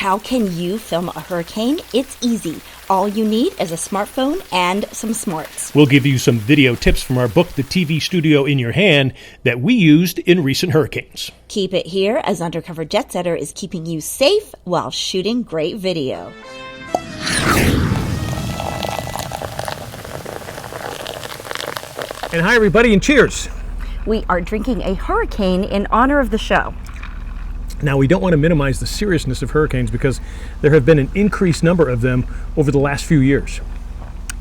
How can you film a hurricane? It's easy. All you need is a smartphone and some smarts. We'll give you some video tips from our book, The TV Studio in Your Hand, that we used in recent hurricanes. Keep it here as Undercover Jetsetter is keeping you safe while shooting great video. And hi, everybody, and cheers. We are drinking a hurricane in honor of the show. Now, we don't want to minimize the seriousness of hurricanes because there have been an increased number of them over the last few years.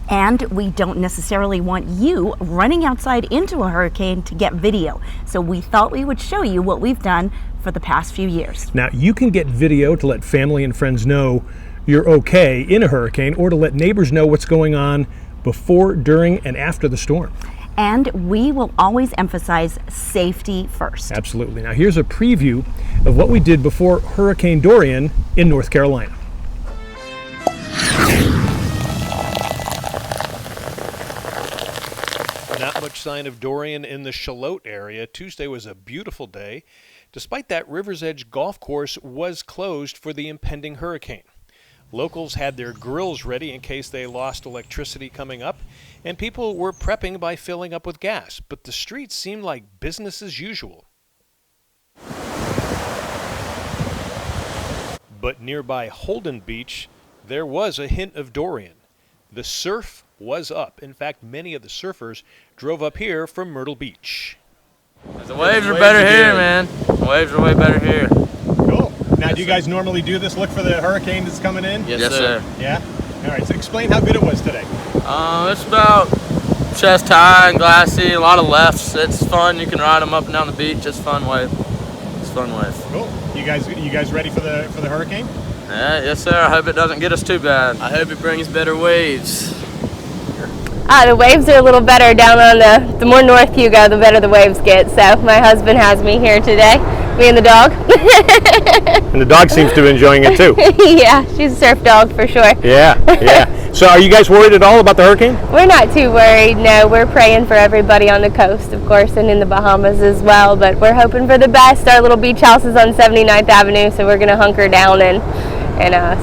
And we don't necessarily want you running outside into a hurricane to get video. So we thought we would show you what we've done for the past few years. Now, you can get video to let family and friends know you're okay in a hurricane, or to let neighbors know what's going on before, during, and after the storm. And we will always emphasize safety first. Absolutely. Now, here's a preview of what we did before Hurricane Dorian in North Carolina. Not much sign of Dorian in the Charlotte area. Tuesday was a beautiful day. Despite that, River's Edge Golf Course was closed for the impending hurricane. Locals had their grills ready in case they lost electricity coming up, and people were prepping by filling up with gas. But the streets seemed like business as usual. But nearby Holden Beach, there was a hint of Dorian. The surf was up. In fact, many of the surfers drove up here from Myrtle Beach. The waves are better here, man. The waves are way better here. Cool. Now, do you guys normally do this? Look for the hurricane that's coming in? Yes, sir. Yeah? All right, so explain how good it was today. It's about chest high and glassy, a lot of lefts. It's fun. You can ride them up and down the beach. It's fun wave. It's fun wave. Cool. You guys ready for the hurricane? Yeah, yes, sir. I hope it doesn't get us too bad. I hope it brings better waves. The waves are a little better down on the more north you go, the better the waves get. So my husband has me here today, me and the dog. And the dog seems to be enjoying it too. Yeah, she's a surf dog for sure. Yeah. So are you guys worried at all about the hurricane? We're not too worried, no. We're praying for everybody on the coast, of course, and in the Bahamas as well. But we're hoping for the best. Our little beach house is on 79th Avenue, so we're going to hunker down and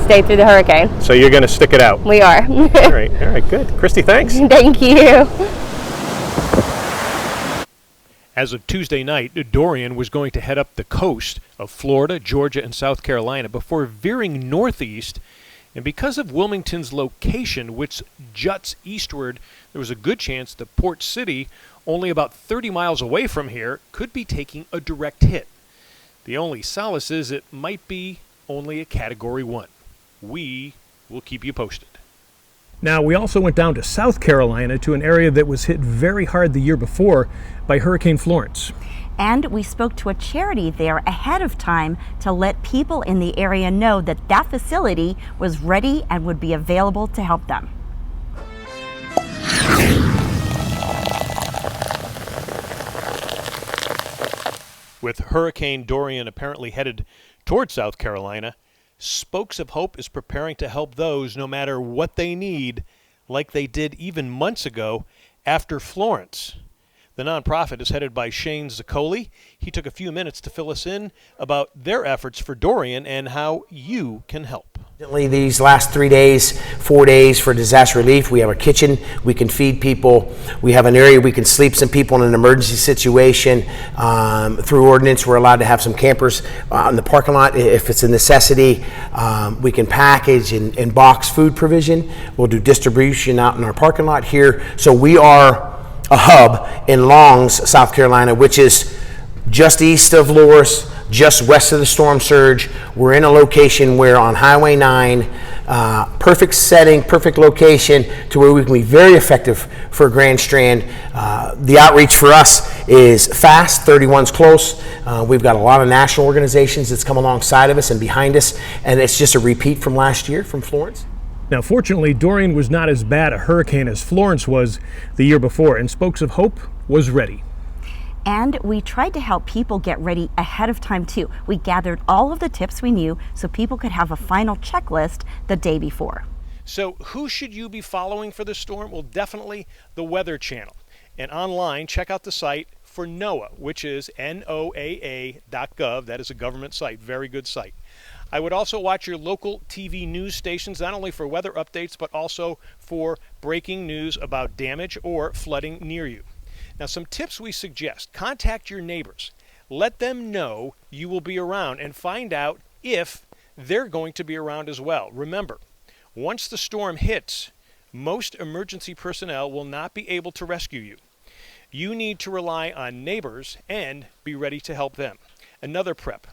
stay through the hurricane. So you're going to stick it out? We are. All right, good. Christy, thanks. Thank you. As of Tuesday night, Dorian was going to head up the coast of Florida, Georgia, and South Carolina before veering northeast. And because of Wilmington's location, which juts eastward, there was a good chance the port city, only about 30 miles away from here, could be taking a direct hit. The only solace is it might be only a Category 1. We will keep you posted. Now, we also went down to South Carolina to an area that was hit very hard the year before by Hurricane Florence. And we spoke to a charity there ahead of time to let people in the area know that that facility was ready and would be available to help them. With Hurricane Dorian apparently headed toward South Carolina, Spokes of Hope is preparing to help those no matter what they need, like they did even months ago after Florence. The nonprofit is headed by Shane Zaccoli. He took a few minutes to fill us in about their efforts for Dorian and how you can help. These last 3 days, 4 days for disaster relief, we have a kitchen, we can feed people, we have an area we can sleep some people in an emergency situation. Through ordinance, we're allowed to have some campers in the parking lot if it's a necessity. We can package and box food provision. We'll do distribution out in our parking lot here. So we are a hub in Longs, South Carolina, which is just east of Loris, just west of the storm surge. We're in a location where on Highway 9, perfect setting, perfect location to where we can be very effective for Grand Strand. The outreach for us is fast, 31's close. We've got a lot of national organizations that's come alongside of us and behind us, and it's just a repeat from last year from Florence. Now, fortunately, Dorian was not as bad a hurricane as Florence was the year before, and Spokes of Hope was ready. And we tried to help people get ready ahead of time too. We gathered all of the tips we knew so people could have a final checklist the day before. So who should you be following for the storm? Well, definitely the Weather Channel. And online, check out the site for NOAA, which is NOAA.gov. That is a government site, very good site. I would also watch your local TV news stations, not only for weather updates, but also for breaking news about damage or flooding near you. Now, some tips we suggest. Contact your neighbors. Let them know you will be around and find out if they're going to be around as well. Remember, once the storm hits, most emergency personnel will not be able to rescue you. You need to rely on neighbors and be ready to help them. Another prep.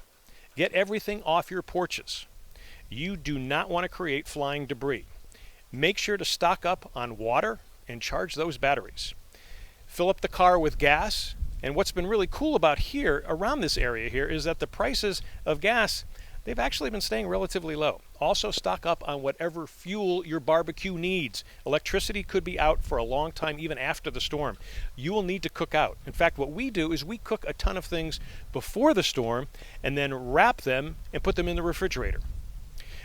Get everything off your porches. You do not want to create flying debris. Make sure to stock up on water and charge those batteries. Fill up the car with gas. And what's been really cool about here, around this area here, is that the prices of gas, they've actually been staying relatively low. Also stock up on whatever fuel your barbecue needs. Electricity could be out for a long time, even after the storm. You will need to cook out. In fact, what we do is we cook a ton of things before the storm and then wrap them and put them in the refrigerator.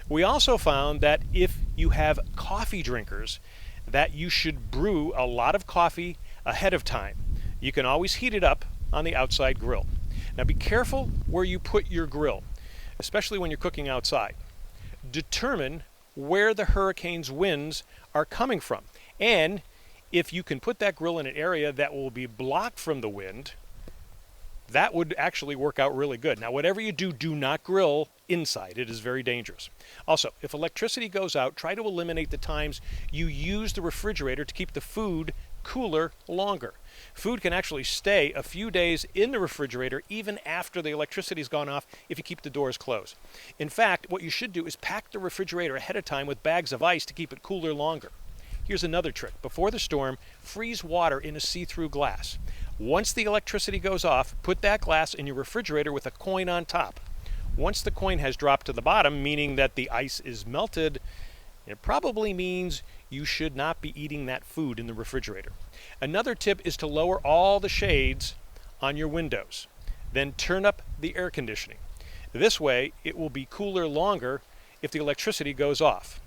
We also found that if you have coffee drinkers, that you should brew a lot of coffee ahead of time. You can always heat it up on the outside grill. Now be careful where you put your grill, especially when you're cooking outside. Determine where the hurricane's winds are coming from. And if you can put that grill in an area that will be blocked from the wind, that would actually work out really good. Now, whatever you do, do not grill inside. It is very dangerous. Also, if electricity goes out, try to eliminate the times you use the refrigerator to keep the food cooler longer. Food can actually stay a few days in the refrigerator even after the electricity's gone off if you keep the doors closed. In fact, what you should do is pack the refrigerator ahead of time with bags of ice to keep it cooler longer. Here's another trick. Before the storm, freeze water in a see-through glass. Once the electricity goes off, put that glass in your refrigerator with a coin on top. Once the coin has dropped to the bottom, meaning that the ice is melted, it probably means you should not be eating that food in the refrigerator. Another tip is to lower all the shades on your windows. Then turn up the air conditioning. This way, it will be cooler longer if the electricity goes off.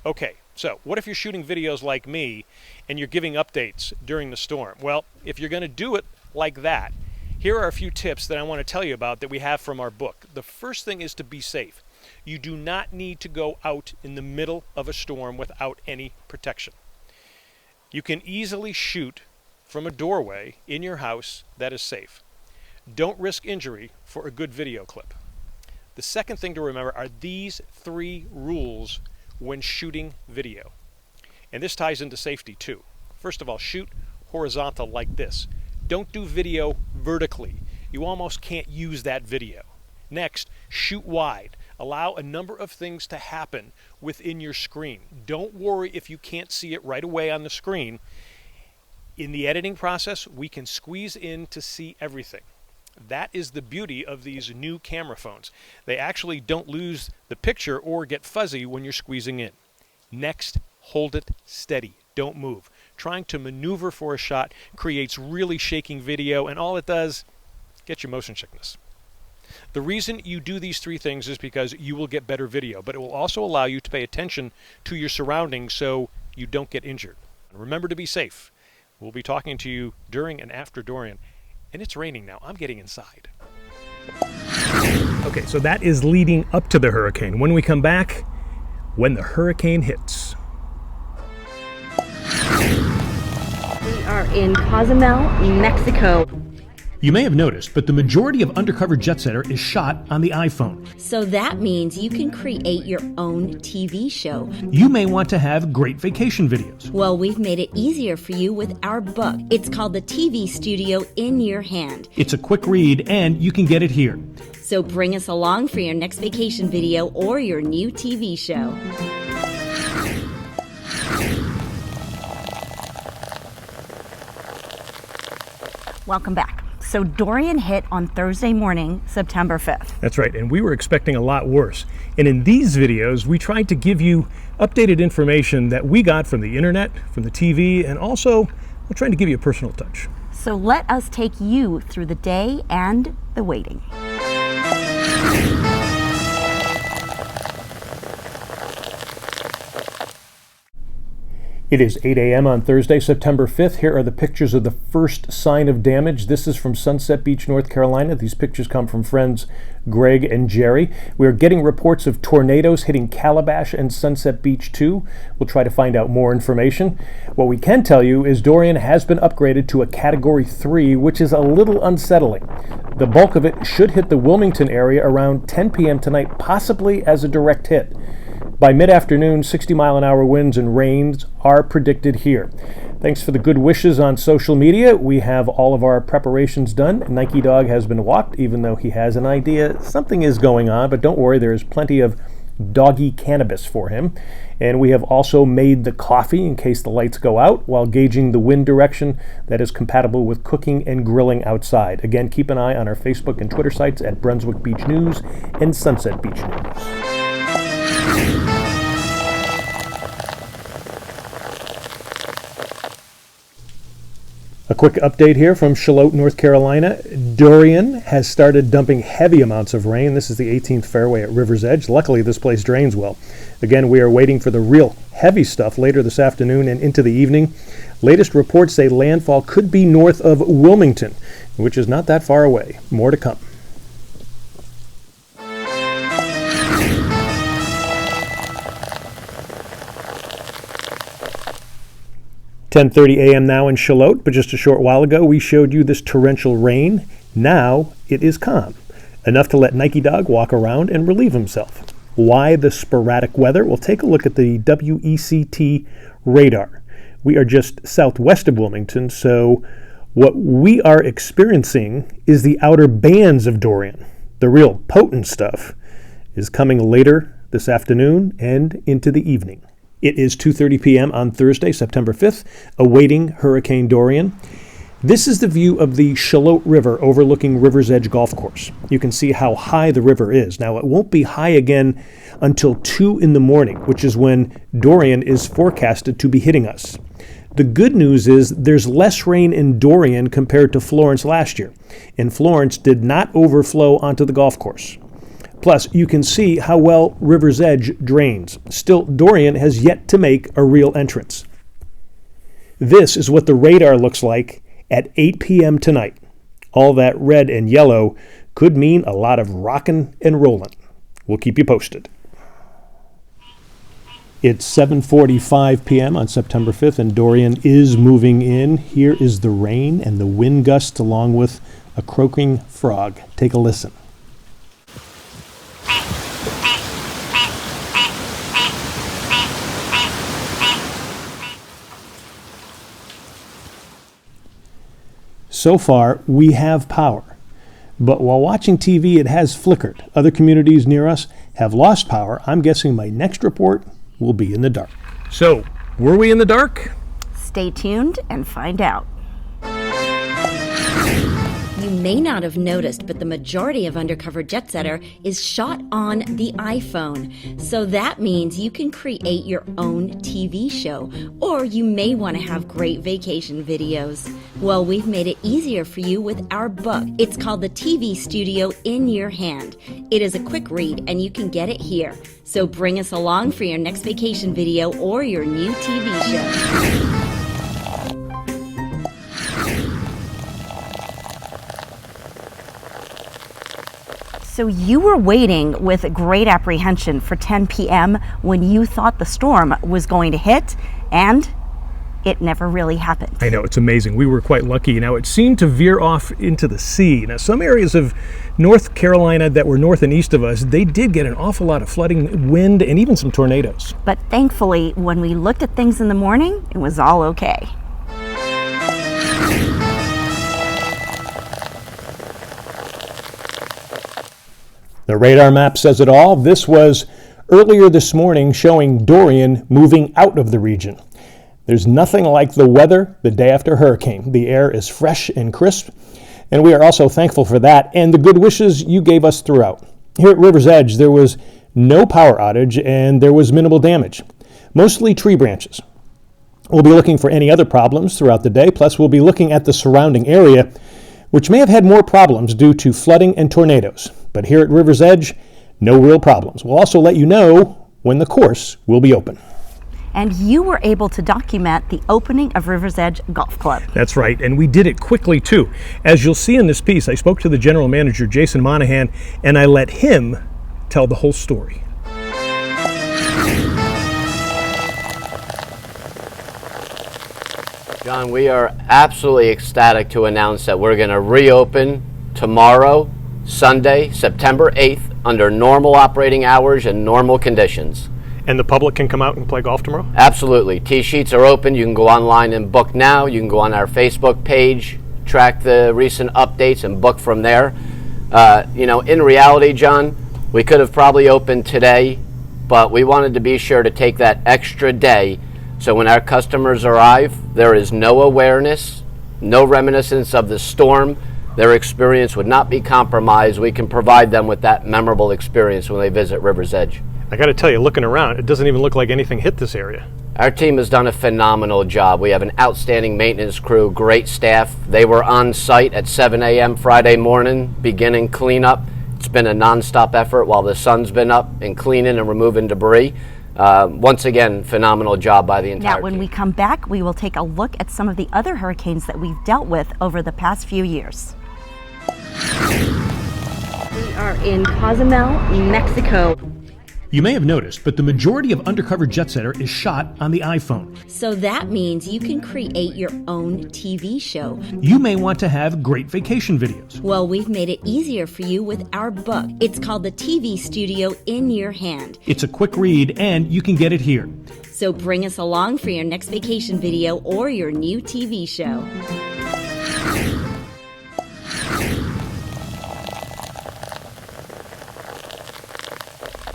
Okay, so what if you're shooting videos like me and you're giving updates during the storm? Well, if you're going to do it like that, here are a few tips that I want to tell you about that we have from our book. The first thing is to be safe. You do not need to go out in the middle of a storm without any protection. You can easily shoot from a doorway in your house that is safe. Don't risk injury for a good video clip. The second thing to remember are these 3 rules when shooting video. And this ties into safety too. First of all, shoot horizontal like this. Don't do video vertically. You almost can't use that video. Next, shoot wide. Allow a number of things to happen within your screen. Don't worry if you can't see it right away on the screen. In the editing process, we can squeeze in to see everything. That is the beauty of these new camera phones. They actually don't lose the picture or get fuzzy when you're squeezing in. Next, hold it steady. Don't move. Trying to maneuver for a shot creates really shaking video, and all it does, get you motion sickness. The reason you do these 3 things is because you will get better video, but it will also allow you to pay attention to your surroundings so you don't get injured. Remember to be safe. We'll be talking to you during and after Dorian. And it's raining now. I'm getting inside. Okay, so that is leading up to the hurricane. When we come back, when the hurricane hits. We are in Cozumel, Mexico. You may have noticed, but the majority of Undercover Jetsetter is shot on the iPhone. So that means you can create your own TV show. You may want to have great vacation videos. Well, we've made it easier for you with our book. It's called The TV Studio in Your Hand. It's a quick read, and you can get it here. So bring us along for your next vacation video or your new TV show. Welcome back. So Dorian hit on Thursday morning, September 5th. That's right, and we were expecting a lot worse. And in these videos, we tried to give you updated information that we got from the internet, from the TV, and also we're trying to give you a personal touch. So let us take you through the day and the waiting. It is 8 a.m. on Thursday, September 5th. Here are the pictures of the first sign of damage. This is from Sunset Beach, North Carolina. These pictures come from friends Greg and Jerry. We are getting reports of tornadoes hitting Calabash and Sunset Beach too. We'll try to find out more information. What we can tell you is Dorian has been upgraded to a Category 3, which is a little unsettling. The bulk of it should hit the Wilmington area around 10 p.m. tonight, possibly as a direct hit. By mid-afternoon, 60-mile-an-hour winds and rains are predicted here. Thanks for the good wishes on social media. We have all of our preparations done. Nike Dog has been walked, even though he has an idea something is going on, but don't worry, there is plenty of doggy cannabis for him. And we have also made the coffee in case the lights go out while gauging the wind direction that is compatible with cooking and grilling outside. Again, keep an eye on our Facebook and Twitter sites at Brunswick Beach News and Sunset Beach News. A quick update here from Charlotte, North Carolina. Dorian has started dumping heavy amounts of rain. This is the 18th fairway at River's Edge. Luckily, this place drains well. Again, we are waiting for the real heavy stuff later this afternoon and into the evening. Latest reports say landfall could be north of Wilmington, which is not that far away. More to come. 10:30 a.m. now in Charlotte, but just a short while ago we showed you this torrential rain. Now it is calm, enough to let Nike Dog walk around and relieve himself. Why the sporadic weather? We'll take a look at the WECT radar. We are just southwest of Wilmington, so what we are experiencing is the outer bands of Dorian. The real potent stuff is coming later this afternoon and into the evening. It is 2:30 p.m. on Thursday, September 5th, awaiting Hurricane Dorian. This is the view of the Charlotte River overlooking River's Edge Golf Course. You can see how high the river is. Now, it won't be high again until 2 in the morning, which is when Dorian is forecasted to be hitting us. The good news is there's less rain in Dorian compared to Florence last year, and Florence did not overflow onto the golf course. Plus, you can see how well River's Edge drains. Still, Dorian has yet to make a real entrance. This is what the radar looks like at 8 p.m. tonight. All that red and yellow could mean a lot of rockin' and rollin'. We'll keep you posted. It's 7:45 p.m. on September 5th, and Dorian is moving in. Here is the rain and the wind gusts along with a croaking frog. Take a listen. So far, we have power, but while watching TV, it has flickered. Other communities near us have lost power. I'm guessing my next report will be in the dark. So, were we in the dark? Stay tuned and find out. You may not have noticed, but the majority of Undercover Jetsetter is shot on the iPhone. So that means you can create your own TV show, or you may want to have great vacation videos. Well, we've made it easier for you with our book. It's called The TV Studio in Your Hand. It is a quick read, and you can get it here. So bring us along for your next vacation video or your new TV show. So you were waiting with great apprehension for 10 p.m. when you thought the storm was going to hit, and it never really happened. I know, it's amazing. We were quite lucky. Now, it seemed to veer off into the sea. Now, some areas of North Carolina that were north and east of us, they did get an awful lot of flooding, wind, and even some tornadoes. But thankfully, when we looked at things in the morning, it was all okay. The radar map says it all. This was earlier this morning showing Dorian moving out of the region. There's nothing like the weather the day after hurricane. The air is fresh and crisp, and we are also thankful for that and the good wishes you gave us throughout. Here at River's Edge, there was no power outage and there was minimal damage, mostly tree branches. We'll be looking for any other problems throughout the day, plus we'll be looking at the surrounding area, which may have had more problems due to flooding and tornadoes. But here at River's Edge, no real problems. We'll also let you know when the course will be open. and you were able to document the opening of River's Edge Golf Club. That's right, and we did it quickly too. As you'll see in this piece, I spoke to the general manager, Jason Monahan, and I let him tell the whole story. John, we are absolutely ecstatic to announce that we're going to reopen tomorrow, Sunday, September 8th, under normal operating hours and normal conditions. And the public can come out and play golf tomorrow? Absolutely. Tee sheets are open. You can go online and book now. You can go on our Facebook page, track the recent updates, and book from there. In reality, John, we could have probably opened today, but we wanted to be sure to take that extra day so when our customers arrive, there is no awareness, no reminiscence of the storm. Their experience would not be compromised. We can provide them with that memorable experience when they visit River's Edge. I got to tell you, looking around, it doesn't even look like anything hit this area. Our team has done a phenomenal job. We have an outstanding maintenance crew, great staff. They were on site at 7 a.m. Friday morning, beginning cleanup. It's been a nonstop effort while the sun's been up and cleaning and removing debris. Once again, phenomenal job by the entire Now, when team. we come back, we will take a look at some of the other hurricanes that we've dealt with over the past few years. We are in Cozumel, Mexico. You may have noticed, but the majority of Undercover Jetsetter is shot on the iPhone. So that means you can create your own TV show. You may want to have great vacation videos. Well, we've made it easier for you with our book. It's called The TV Studio in Your Hand. It's a quick read, and you can get it here. So bring us along for your next vacation video or your new TV show.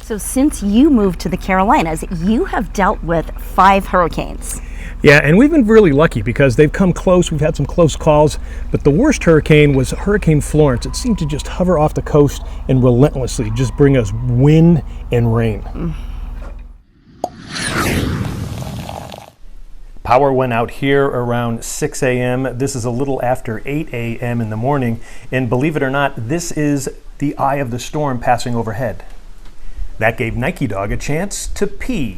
So since you moved to the Carolinas, you have dealt with 5 hurricanes. Yeah, and we've been really lucky because they've come close. We've had some close calls, but the worst hurricane was Hurricane Florence. It seemed to just hover off the coast and relentlessly just bring us wind and rain. Power went out here around 6 a.m. This is a little after 8 a.m. in the morning, and believe it or not, this is the eye of the storm passing overhead. That gave Nike Dog a chance to pee.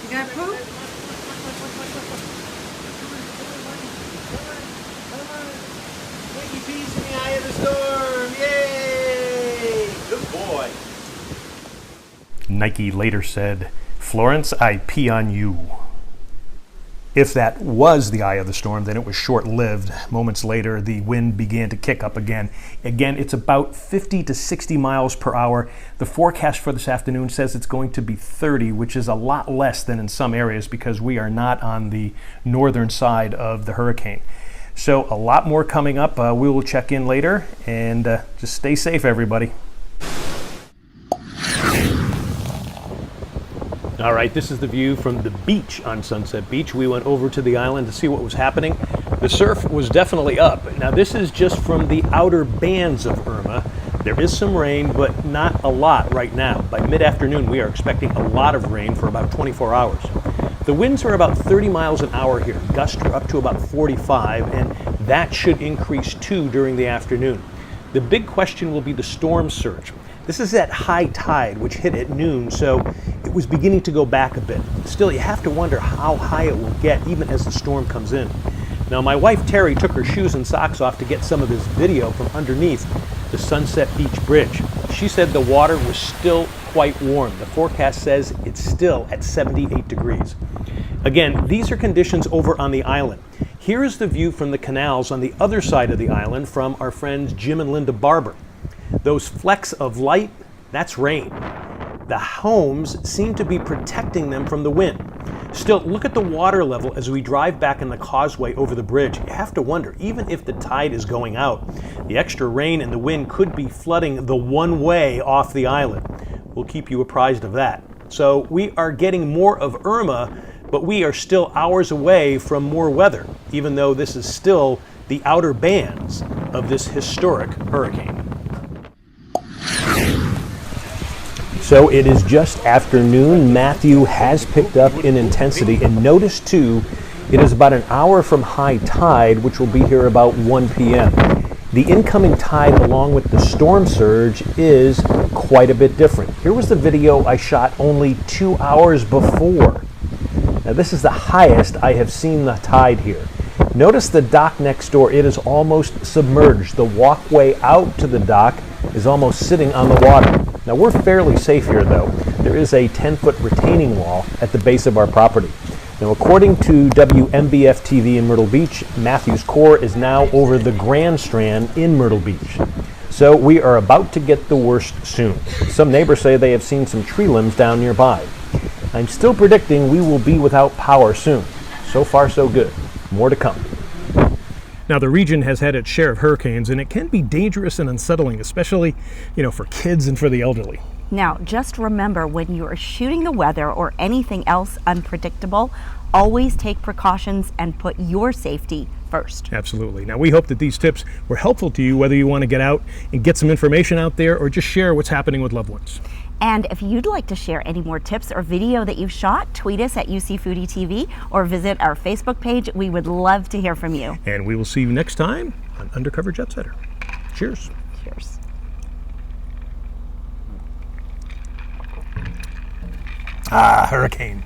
You got poop? Nike pees in the eye of the storm. Yay! Good boy. Nike later said, "Florence, I pee on you." If that was the eye of the storm, then it was short-lived. Moments later, the wind began to kick up again. Again, it's about 50 to 60 miles per hour. The forecast for this afternoon says it's going to be 30, which is a lot less than in some areas because we are not on the northern side of the hurricane. So a lot more coming up. We will check in later, and just stay safe, everybody. All right, this is the view from the beach on Sunset Beach. We went over to the island to see what was happening. The surf was definitely up. Now, this is just from the outer bands of Irma. There is some rain, but not a lot right now. By mid-afternoon, we are expecting a lot of rain for about 24 hours. The winds are about 30 miles an hour here. Gusts are up to about 45, and that should increase too during the afternoon. The big question will be the storm surge. This is at high tide, which hit at noon, so it was beginning to go back a bit. Still, you have to wonder how high it will get even as the storm comes in. Now, my wife Terry took her shoes and socks off to get some of this video from underneath the Sunset Beach Bridge. She said the water was still quite warm. The forecast says it's still at 78 degrees. Again, these are conditions over on the island. Here is the view from the canals on the other side of the island from our friends Jim and Linda Barber. Those flecks of light, that's rain. The homes seem to be protecting them from the wind. Still, look at the water level as we drive back on the causeway over the bridge. You have to wonder, even if the tide is going out, the extra rain and the wind could be flooding the one way off the island. We'll keep you apprised of that. So we are getting more of Irma, but we are still hours away from more weather, even though this is still the outer bands of this historic hurricane. So it is just afternoon. Matthew has picked up in intensity, and notice too, it is about an hour from high tide, which will be here about 1 p.m. The incoming tide along with the storm surge is quite a bit different. Here was the video I shot only 2 hours before. Now this is the highest I have seen the tide here. Notice the dock next door, it is almost submerged. The walkway out to the dock is almost sitting on the water. Now we're fairly safe here though. There is a 10-foot retaining wall at the base of our property. Now according to WMBF TV in Myrtle Beach, Matthews Core is now over the Grand Strand in Myrtle Beach. So we are about to get the worst soon. Some neighbors say they have seen some tree limbs down nearby. I'm still predicting we will be without power soon. So far so good. More to come. Now, the region has had its share of hurricanes, and it can be dangerous and unsettling, especially, for kids and for the elderly. Now, just remember, when you are shooting the weather or anything else unpredictable, always take precautions and put your safety first. Absolutely. Now, we hope that these tips were helpful to you, whether you want to get out and get some information out there or just share what's happening with loved ones. And if you'd like to share any more tips or video that you've shot, tweet us at UC Foodie TV or visit our Facebook page. We would love to hear from you. And we will see you next time on Undercover Jetsetter. Cheers. Cheers. Ah, hurricane.